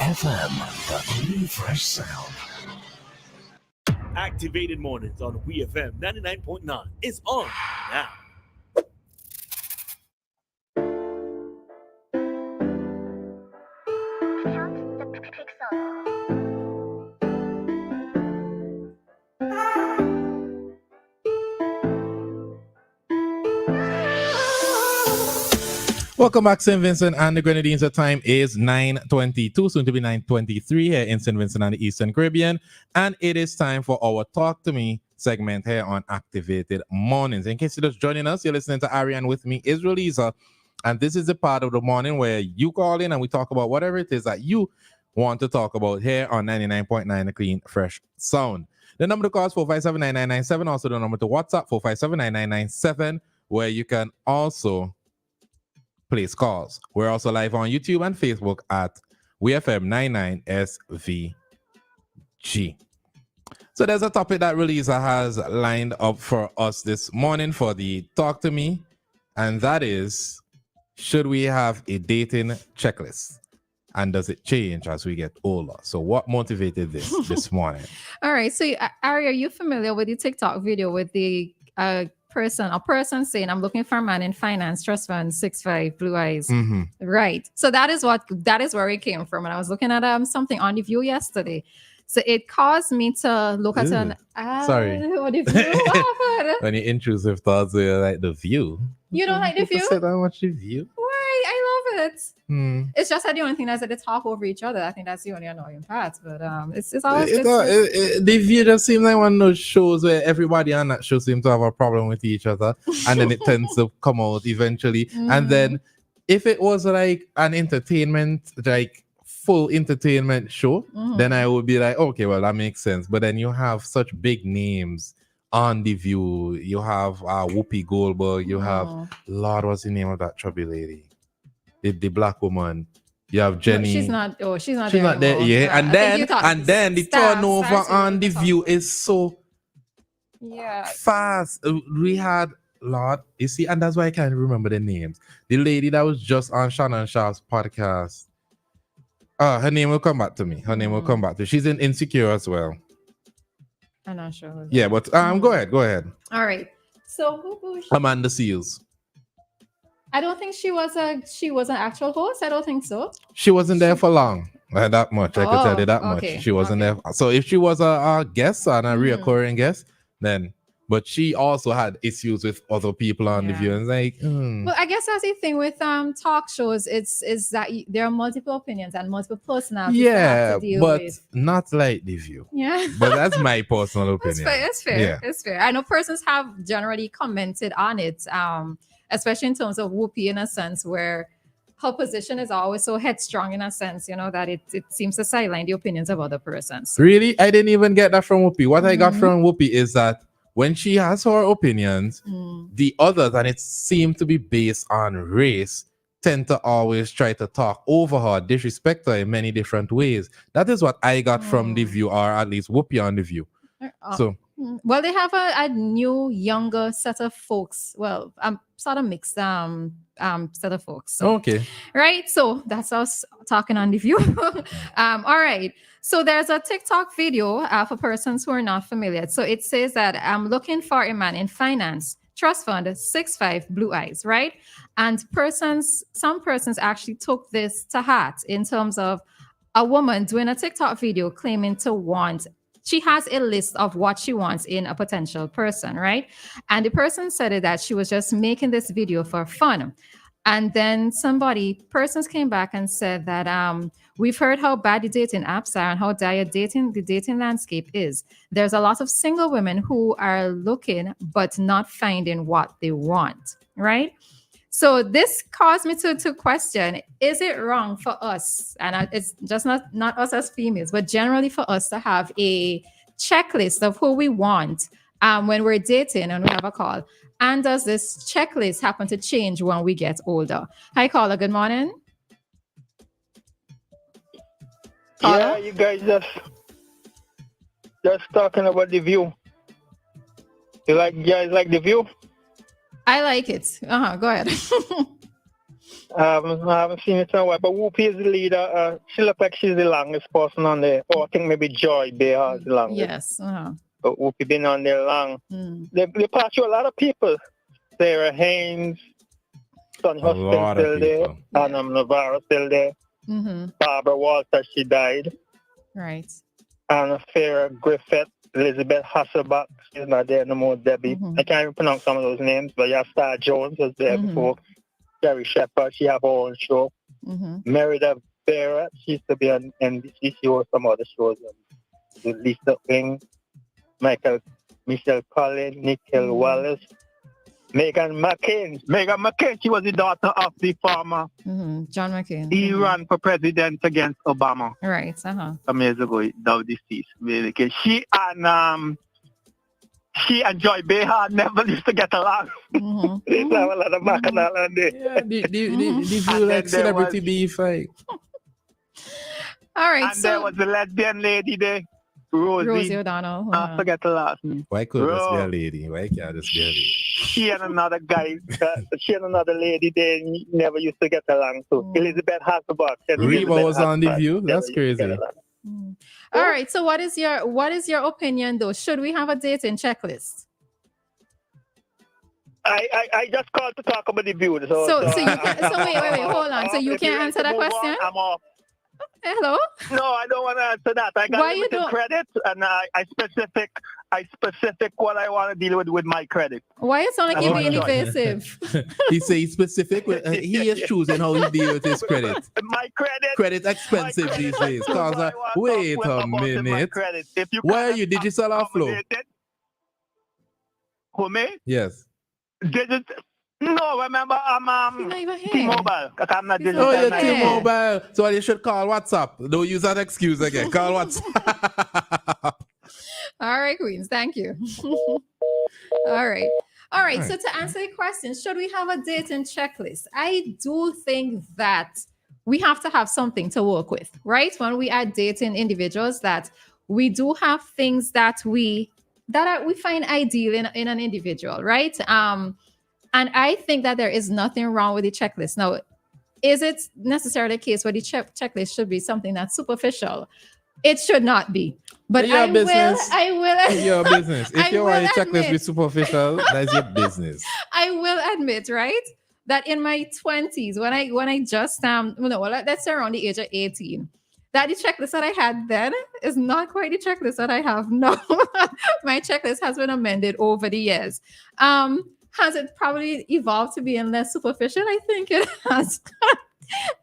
WEFM, the new fresh sound. Activated Mornings on WEFM 99.9 is on now. Welcome back, St. Vincent and the Grenadines. The time is 9:22, soon to be 9:23 here in St. Vincent and the Eastern Caribbean. And it is time for our Talk to Me segment here on Activated Mornings. In case you're just joining us, you're listening to Ariane with me, Israel Lisa. And this is the part of the morning where you call in and we talk about whatever it is that you want to talk about here on 99.9 The Clean Fresh Sound. The number to call is 457-9997. Also the number to WhatsApp, 457-9997, where you can also place calls. We're also live on YouTube and Facebook at WEFM99SVG. So there's a topic that Relisa has lined up for us this morning for the Talk to Me, and that is, should we have a dating checklist? And does it change as we get older? So what motivated this morning? All right. So Ari, are you familiar with the TikTok video with the person saying, I'm looking for a man in finance, trust fund, 6'5", blue eyes. Mm-hmm. Right. So that is where it came from. And I was looking at something on The View yesterday. So it caused me to look at sorry. What The View? What happened? When you intrusive thoughts, you like The View. You don't like The View? Said I watch The View. Why? I love it. Hmm. It's just that the only thing is that they talk over each other. I think that's the only annoying part. But it's always The View just seems like one of those shows where everybody on that show seems to have a problem with each other, and then it tends to come out eventually. Mm-hmm. And then if it was like an entertainment, like full entertainment show, then I would be like, okay, well, that makes sense. But then you have such big names on The View. You have Whoopi Goldberg. You have, Lord, what's the name of that chubby lady? The black woman. You have Jenny. She's not there. Yeah. And then the turnover on The View is so fast. We had, Lord, you see, and that's why I can't remember the names. The lady that was just on Shannon Sharp's podcast. Her name will come back to me. She's in Insecure as well. I'm not sure. Yeah, but go ahead. All right. So who Amanda Seals. I don't think she was an actual host. I don't think so. She wasn't there for long. That much. I could tell you that much. She wasn't there. So if she was a guest and a reoccurring guest, then. But she also had issues with other people on The View. And like, Well, I guess that's the thing with talk shows. Is that there are multiple opinions and multiple personalities. Yeah, to deal but with. not like The View. Yeah, but that's my personal opinion. It's fair. Yeah. It's fair. I know persons have generally commented on it, especially in terms of Whoopi, in a sense where her position is always so headstrong, in a sense, that it seems to sideline the opinions of other persons. Really, I didn't even get that from Whoopi. What I got from Whoopi is that when she has her opinions, the others, and it seemed to be based on race, tend to always try to talk over her, disrespect her in many different ways. That is what I got from The View, or at least Whoopi on The View. Well, they have a new, younger set of folks. Well, sort of mixed set of folks. So, okay. Right. So that's us talking on The View. All right. So there's a TikTok video for persons who are not familiar. So it says that I'm looking for a man in finance, trust fund, 6'5", blue eyes, right? And some persons actually took this to heart in terms of a woman doing a TikTok video claiming to want. She has a list of what she wants in a potential person, right? And the person said that she was just making this video for fun. And then persons came back and said that we've heard how bad the dating apps are and how dire the dating landscape is. There's a lot of single women who are looking but not finding what they want, right? So this caused me to question, is it wrong for us, and it's just not us as females, but generally for us to have a checklist of who we want when we're dating and we have a call? And does this checklist happen to change when we get older? Hi, caller. Good morning. Caller? Yeah, you guys just talking about The View. You guys like The View? I like it. Go ahead. I haven't seen it in a while, but Whoopi is the leader. She looks like she's the longest person on there. Oh, I think maybe Joy Behar is the longest. Yes. But Whoopi been on there long. Mm. They pass through a lot of people. Sarah Haynes, Sonny Huston still there. Anna Navarro still there. Mm-hmm. Barbara Walter, she died. Right. Anna Farah Griffith, Elizabeth Hasselbach, she's not there no more. Debbie. I can't even pronounce some of those names, but yeah, Star Jones was there before. Jerry Shepard, she have her own show. Merida Vera, she used to be on NBC. She was some other shows. Lisa Ing, Michelle Collins, Nicole Wallace, Megan McCain. Megan McCain, she was the daughter of the farmer. John McCain. He ran for president against Obama. Right. Some years ago, now deceased. Basically. She and Joy Behar never used to get along. They have a lot of bacchanal on there. Yeah, the view like celebrity beef, like. All right. And there was the lesbian lady there, Rosie O'Donnell. I forget the last name. Why could this be a lady? Why can't this be a lady? She and another guy, she and another lady, they never used to get along too. Elizabeth Hasselbach. Reba was on the view. That's crazy. All right. So what is your opinion though? Should we have a dating checklist? I just called to talk about the view. So you can, so wait, hold on. So you can't answer that question? I'm off. Hello? No, I don't want to answer that. I got limited credit, and I specific what I want to deal with my credit. Why it sound like you're being evasive? He says specific. He is choosing how he deal with his credit. My credit. Credit expensive these days. Cause wait a minute. Why are you digital or flow? Who me? Yes. No, remember I'm T-Mobile. I'm not digital. Oh, you're T-Mobile. So you should call WhatsApp. Don't use that excuse again. Call WhatsApp. All right, Queens. Thank you. All right. So to answer your question, should we have a dating checklist? I do think that we have to have something to work with, right? When we are dating individuals, that we do have things that we find ideal in an individual, right? And I think that there is nothing wrong with the checklist. Now, is it necessarily the case where the checklist should be something that's superficial? It should not be. But I will. Your business. If you want your checklist be superficial, that's your business. I will admit, right, that in my 20s, when I just let's say around the age of 18, that the checklist that I had then is not quite the checklist that I have now. My checklist has been amended over the years. Has it probably evolved to being less superficial? I think it has.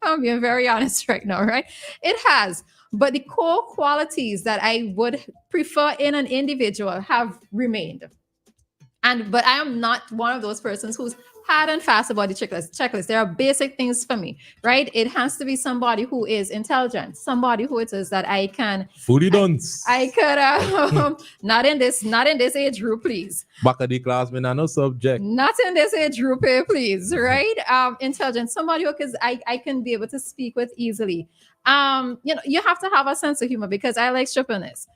I'm being very honest right now, right? It has. But the core qualities that I would prefer in an individual have remained. But I am not one of those persons who's hard and fast about the checklist. There are basic things for me, right? It has to be somebody who is intelligent, somebody who it is that I can fully dunce. I could not in this age group, please. Back of the class, me no subject. Not in this age group, please, right? Intelligent, somebody who I can be able to speak with easily. You have to have a sense of humor because I like strippiness.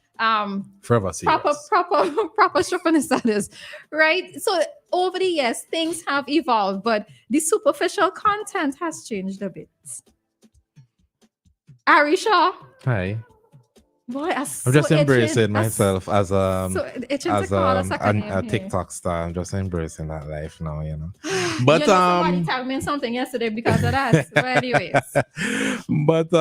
Forever serious. Proper strippiness, that is, right? So over the years, things have evolved, but the superficial content has changed a bit. Arisha. Hi. Boy, I'm just embracing myself as a TikTok star. I'm just embracing that life now, you know. But somebody tagged me in something yesterday because of that. But anyways. But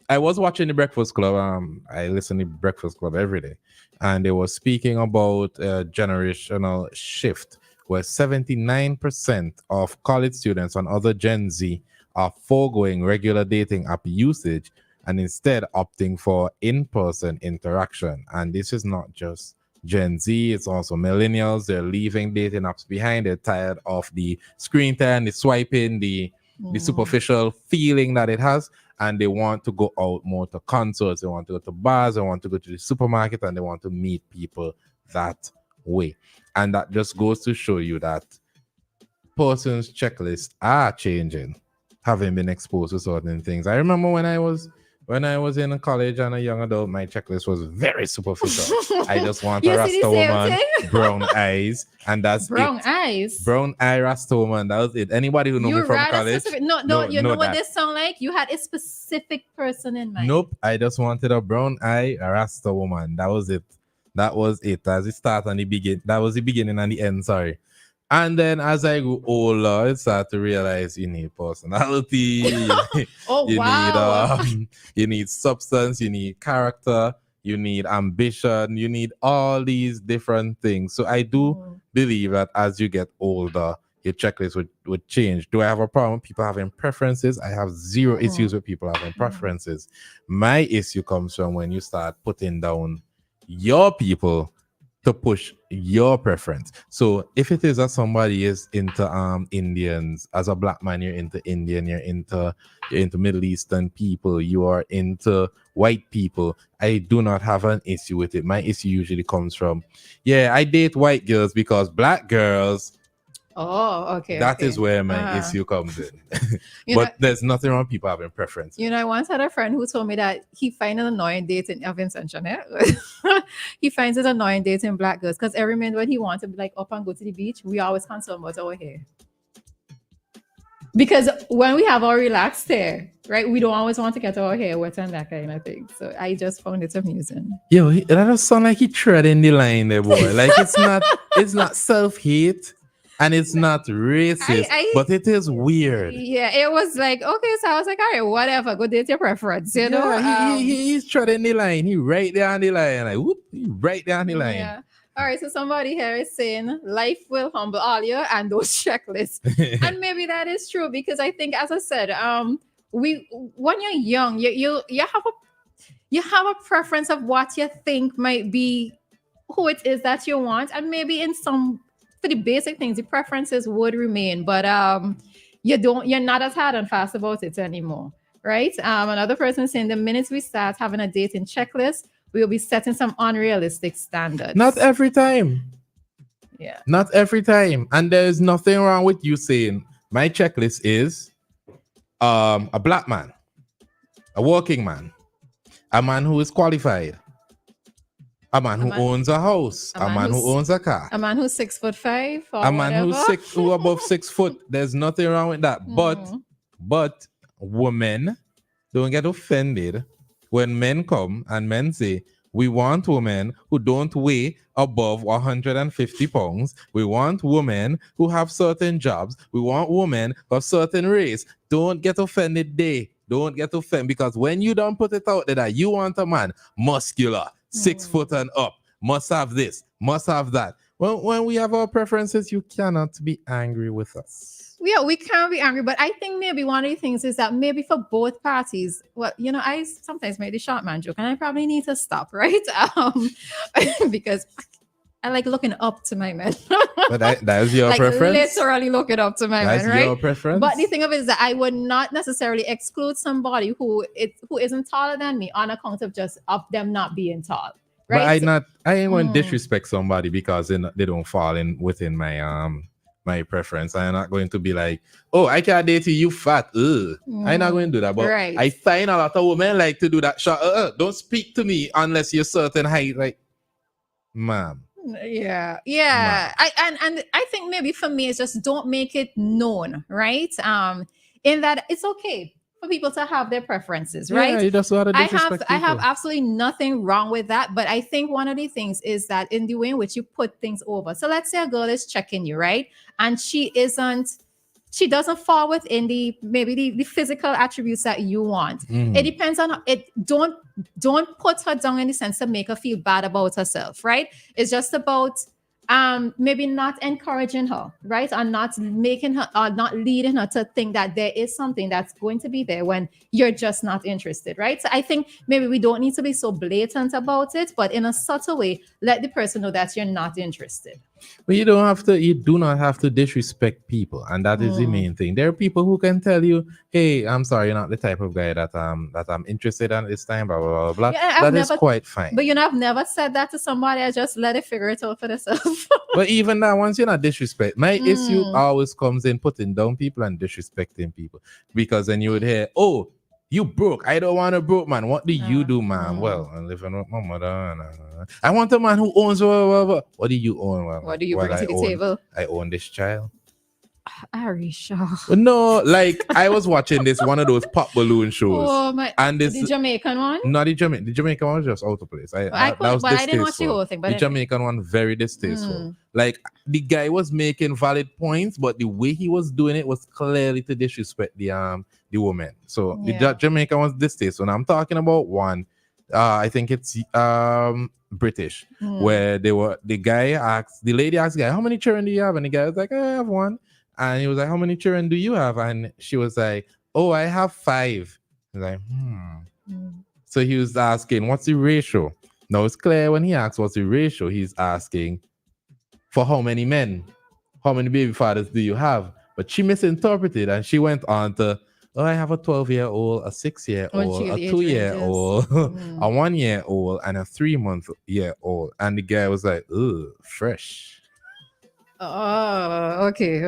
I was watching the Breakfast Club. I listen to Breakfast Club every day, and they were speaking about a generational shift where 79% of college students and other Gen Z are foregoing regular dating app usage and instead opting for in-person interaction. And this is not just Gen Z, it's also millennials. They're leaving dating apps behind. They're tired of the screen time, the swiping, the superficial feeling that it has. And they want to go out more to concerts. They want to go to bars. They want to go to the supermarket, and they want to meet people that way. And that just goes to show you that persons' checklists are changing, having been exposed to certain things. I remember when I was When I was in college and a young adult, my checklist was very superficial. I just want You a see the Rasta same woman, thing? brown eyes, and that's Brown it. eyes. Brown eye Rasta woman. That was it. Anybody who knew me You from rather college, specific. No, you know what that. this sound like? You had a specific person in mind. Nope. I just wanted a brown eye, a Rasta woman. That was it. That was it. As it start and the begin. That was the beginning and the end. Sorry. And then as I grew older, I started to realize you need personality. Oh, you wow. need you need substance, you need character, you need ambition, you need all these different things. So I do believe that as you get older, your checklist would change. Do I have a problem with people having preferences? I have zero issues with people having preferences. My issue comes from when you start putting down your people to push your preference. So if it is that somebody is into Indians, as a black man, you're into Indian, you're into Middle Eastern people, you are into white people, I do not have an issue with it. My issue usually comes from, I date white girls because black girls. Oh, okay. That is where my issue comes in. But there's nothing wrong with people having preference. I once had a friend who told me that he finds it annoying dating he finds it annoying dating black girls because every minute when he wants to be like up and go to the beach, we always concerned about our hair. Because when we have our relaxed hair, right, we don't always want to get our hair wet and that kind of thing. So I just found it amusing. Yo, that does sound like he treading the line there, boy. Like it's not self-hate. And it's not racist, but it is weird. Yeah, it was like, okay, so I was like, all right, whatever, go date your preference, you know? He's treading the line. He right there on the line. Like, whoop, he right there on the line. Yeah. All right, so somebody here is saying life will humble all you and those checklists. And maybe that is true because I think, as I said, when you're young, you have a preference of what you think might be who it is that you want, and maybe for the basic things, the preferences would remain, but you're not as hard and fast about it anymore, right? Another person saying the minute we start having a dating checklist, we'll be setting some unrealistic standards. Not every time. Yeah. Not every time. And there's nothing wrong with you saying my checklist is a black man, a working man, a man who is qualified, a man who owns a house, a man who owns a car, a man who's 6'5", a man who's above 6 foot. There's nothing wrong with that. But women don't get offended when men come and men say, we want women who don't weigh above 150 pounds. We want women who have certain jobs. We want women of certain race. Don't get offended there. Don't get offended because when you don't put it out there that you want a man muscular, 6 foot and up, must have this, must have that. Well, when we have our preferences, you cannot be angry with us. Yeah, we can't be angry, but I think maybe one of the things is that maybe for both parties, well, I sometimes make the short man joke, and I probably need to stop, right? Because I like looking up to my men. But that is your preference? Literally looking up to my men, right? That's your preference? But the thing of it is that I would not necessarily exclude somebody who isn't taller than me on account of just of them not being tall, right? But I ain't going to disrespect somebody because they don't fall within my preference. I'm not going to be like, oh, I can't date you fat. I'm not going to do that. But I find a lot of women like to do that. Don't speak to me unless you're certain height. Like, ma'am. Yeah. And I think maybe for me, it's just don't make it known, right? In that it's okay for people to have their preferences, right? Yeah, you just want to disrespect I have absolutely nothing wrong with that, but I think one of the things is that in the way in which you put things over. So let's say a girl is checking you, right? And she doesn't fall within the physical attributes that you want. It depends on it. Don't put her down in the sense to make her feel bad about herself, right? It's just about maybe not encouraging her, right? Or not making her or not leading her to think that there is something that's going to be there when you're just not interested, right? So I think maybe we don't need to be so blatant about it, but in a subtle way, let the person know that you're not interested. But you do not have to disrespect people, and that is the main thing. There are people who can tell you, hey, I'm sorry, you're not the type of guy that I'm interested in this time, blah blah blah blah. Yeah, that is quite fine. But I've never said that to somebody. I just let it figure it out for themselves. But even now, once you're not disrespect, my issue always comes in putting down people and disrespecting people, because then you would hear, oh, You broke. I don't want a broke man. What do you do, man? Well, I'm living with my mother. I want a man who owns. What do you own? What do you bring to the table? I own this child. Arisha. No, like I was watching one of those pop balloon shows. Oh my! And this the Jamaican one? Not the Jamaican. The Jamaican one was just out of place. I didn't watch the whole thing. But the Jamaican one very distasteful. Like the guy was making valid points, but the way he was doing it was clearly to disrespect the woman. So the Jamaican was distasteful. And I'm talking about one. I think it's British, where the lady asked the guy, "How many children do you have?" And the guy was like, "I have one." And he was like, "How many children do you have?" And she was like, "Oh, I have 5." He's like, So he was asking, "What's the ratio?" Now it's clear when he asks what's the ratio, he's asking for how many men, how many baby fathers do you have? But she misinterpreted and she went on to, "Oh, I have a 12-year-old, a 6-year-old, a 2-year-old, a 1-year-old, and a 3-month-year-old." And the guy was like, "Ugh, fresh." Oh, okay.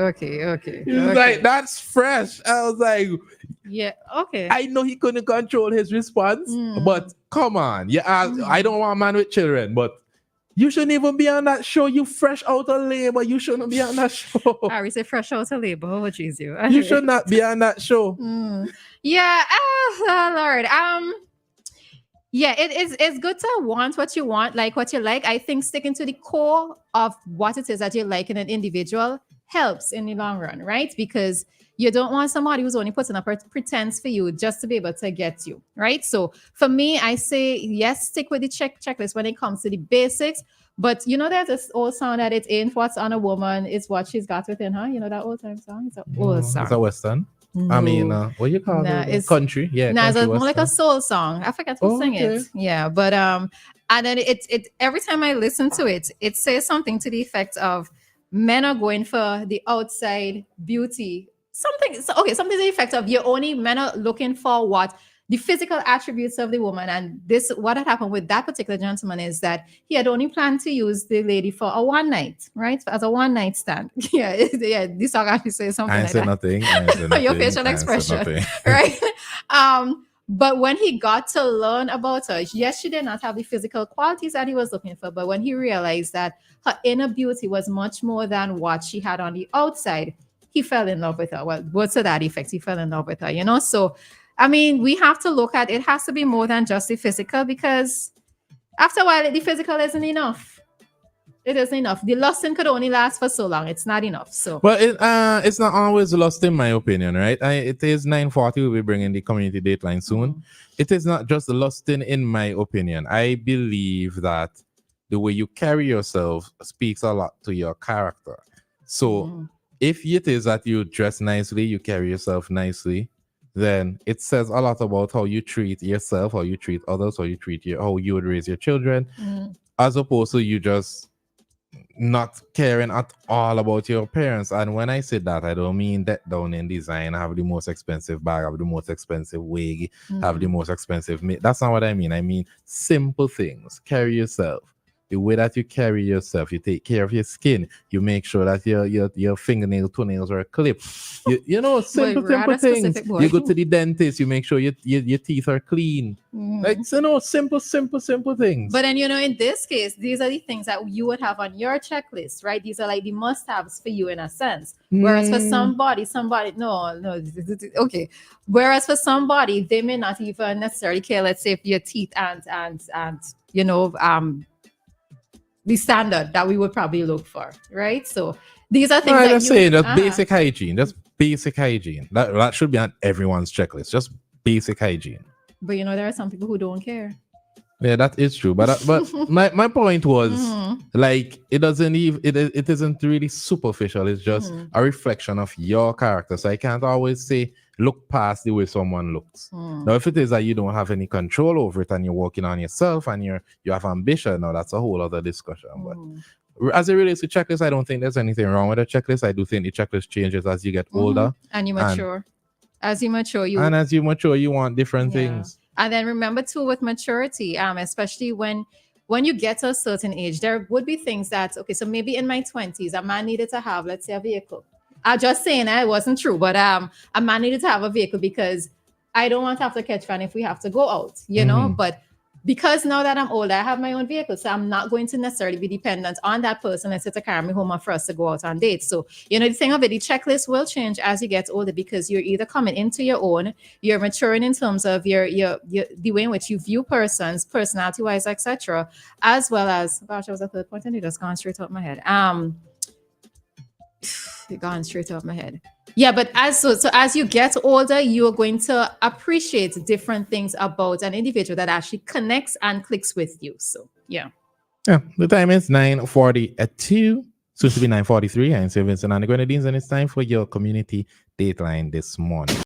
He was like, "That's fresh." I was like, yeah, okay. I know he couldn't control his response, but come on. I don't want a man with children, but you shouldn't even be on that show. You fresh out of labor. You shouldn't be on that show. Harry say fresh out of labor. What is you? You should not be on that show. Yeah. Oh, Lord. Yeah, it's good to want what you want, like what you like. I think sticking to the core of what it is that you like in an individual helps in the long run, right? Because you don't want somebody who's only putting up a pretense for you just to be able to get you, right? So for me, I say, yes, stick with the checklist when it comes to the basics. But there's this old song that it ain't what's on a woman, it's what she's got within her. You know that old time song? It's an old song. It's a Western. No. I mean, what you call it? It's country. Yeah. No, country it's more like a soul song. I forgot to sing it. Yeah, but and then it every time I listen to it, it says something to the effect of men are going for the outside beauty. Something to the effect of men are looking for what the physical attributes of the woman. And what had happened with that particular gentleman is that he had only planned to use the lady for a one night, right? As a one night stand. Yeah. This song actually says something like that. Nothing. Your facial expression, right? But when he got to learn about her, yes, she did not have the physical qualities that he was looking for. But when he realized that her inner beauty was much more than what she had on the outside, he fell in love with her. Well, what's to that effect? He fell in love with her, So, I mean, we have to look at it has to be more than just the physical, because after a while, the physical isn't enough. It isn't enough. The lusting could only last for so long. It's not enough. So, well, it's not always lust, in my opinion, right? It is 9:40. We'll be bringing the community dateline soon. It is not just lusting, in my opinion. I believe that the way you carry yourself speaks a lot to your character. So, if it is that you dress nicely, you carry yourself nicely, then it says a lot about how you treat yourself, how you treat others, how you would raise your children, as opposed to you just not caring at all about your appearance. And when I say that, I don't mean that down in design, have the most expensive bag, have the most expensive wig, have the most expensive that's not what I mean. I mean simple things. Carry yourself. The way that you carry yourself, you take care of your skin. You make sure that your fingernail, toenails are clipped. Simple things. You go to the dentist. You make sure your teeth are clean. Like simple things. But then in this case, these are the things that you would have on your checklist, right? These are like the must-haves for you in a sense. Whereas for somebody, no, okay. Whereas for somebody, they may not even necessarily care. Let's say if your teeth and the standard that we would probably look for, right? So these are things that's basic hygiene. That's basic hygiene. That should be on everyone's checklist. Just basic hygiene. But there are some people who don't care. Yeah, that is true. But my point was like it isn't really superficial. It's just a reflection of your character. So I can't always say look past the way someone looks. Now, if it is that you don't have any control over it and you're working on yourself and you have ambition, now that's a whole other discussion. But as it relates to checklists, I don't think there's anything wrong with a checklist. I do think the checklist changes as you get older. And you mature. As you mature, you want different things. And then remember too, with maturity, especially when you get to a certain age, there would be things that, okay, so maybe in my 20s, a man needed to have, let's say, a vehicle. I'm just saying that it wasn't true, but a man needed to have a vehicle because I don't want to have to catch fun if we have to go out, you know, but because now that I'm older, I have my own vehicle, so I'm not going to necessarily be dependent on that person and to carry me home and for us to go out on dates. So, you know, the thing of it, the checklist will change as you get older because you're either coming into your own, you're maturing in terms of your the way in which you view persons, personality-wise, etc., as well as, gosh, that was a third point and it just gone straight out my head. It gone straight out my head. Yeah, but as you get older, you're going to appreciate different things about an individual that actually connects and clicks with you. So yeah. Yeah, the time is 9:42, soon to be 9:43. I'm Sir Vincent and the Grenadines, and it's time for your community dateline this morning.